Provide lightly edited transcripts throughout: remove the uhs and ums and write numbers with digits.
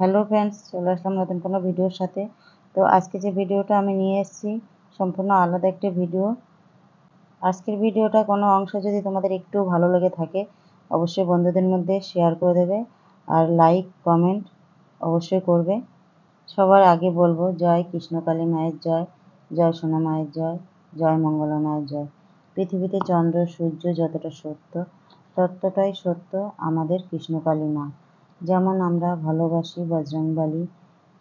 Hello friends, চলে আসলাম নতুন কোনো ভিডিওর সাথে। তো আজকে যে ভিডিওটা আমি নিয়ে এসেছি সম্পূর্ণ আলাদা একটা ভিডিও। আজকের ভিডিওটা কোনো অংশ যদি তোমাদের একটু ভালো লেগে থাকে অবশ্যই বন্ধুদের মধ্যে শেয়ার করে দেবে, আর লাইক কমেন্ট অবশ্যই করবে। সবার আগে বলবো জয় কৃষ্ণকালী মায়ের জয়, জয় সোনা মায়ের জয়, জয় মঙ্গলা মায়ের জয়। পৃথিবীতে চন্দ্র সূর্য যতটা সত্য ততটাই সত্য আমাদের কৃষ্ণকালী মা। যেমন আমরা ভালোবাসি বজরংবলী,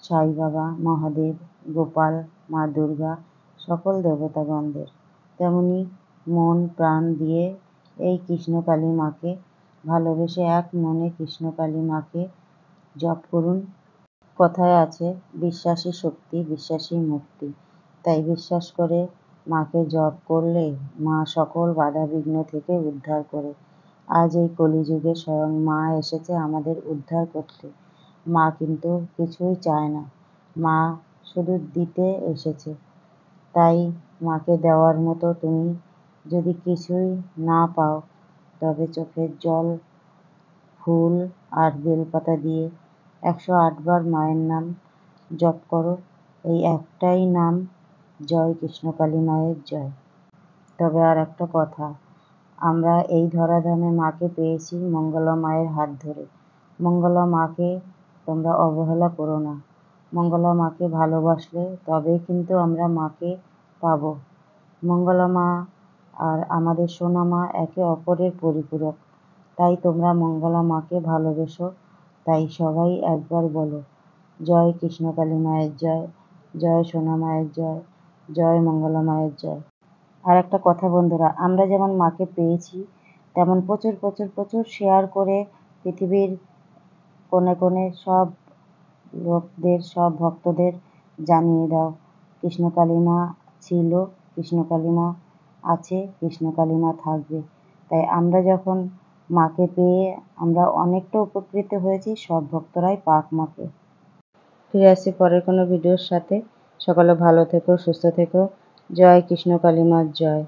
সাই বাবা, মহাদেব, গোপাল, মা দুর্গা, সকল দেবতাগণদের, তেমনি মন প্রাণ দিয়ে এই কৃষ্ণকালী মাকে ভালোবেসে এক মনে কৃষ্ণকালী মাকে জপ করুন। কথায় আছে বিশ্বাসী শক্তি, বিশ্বাসী মুক্তি। তাই বিশ্বাস করে মাকে জপ করলে মা সকল বাধা বিঘ্ন থেকে উদ্ধার করে। আজ এই কলিযুগে স্বয়ং মা এসেছে আমাদের উদ্ধার করতে। মা কিন্তু কিছুই চায় না, মা শুধু দিতে এসেছে। তাই মাকে দেওয়ার মতো তুমি যদি কিছুই না পাও তবে চোখের জল, ফুল আর বেলপাতা দিয়ে 108 বার মায়ের নাম জপ করো। এই একটাই নাম, জয় কৃষ্ণকালী মায়ের জয়। তবে আর একটা কথা, আমরা এই ধরাধামে মাকে পেয়েছি মঙ্গলা মায়ের হাত ধরে। মঙ্গলা মাকে তোমরা অবহেলা করো না। মঙ্গলা মাকে ভালোবাসলে তবেই কিন্তু আমরা মাকে পাব। মঙ্গলা মা আর আমাদের সোনা মা একে অপরের পরিপূরক। তাই তোমরা মঙ্গলা মাকে ভালোবেসো। তাই সবাই একবার বলো জয় কৃষ্ণকালী মায়ের জয়, জয় সোনা মায়ের জয়, জয় মঙ্গলা মায়ের জয়। আর একটা কথা বন্ধুরা, আমরা যেমন মাকে পেয়েছি তেমন প্রচুর প্রচুর প্রচুর শেয়ার করে পৃথিবীর কোণে কোণে সব লোকদের, সব ভক্তদের জানিয়ে দাও কৃষ্ণকালী মা ছিল, কৃষ্ণকালী মা আছে, কৃষ্ণকালী মা থাকবে। তাই আমরা যখন মাকে পেয়ে আমরা অনেকটা উপকৃত হয়েছি, সব ভক্তরাই পাক মাকে। ফিরে আসছি পরের কোনো ভিডিওর সাথে। সকলে ভালো থেকো, সুস্থ থেকো। জয় কৃষ্ণকালী মার জয়।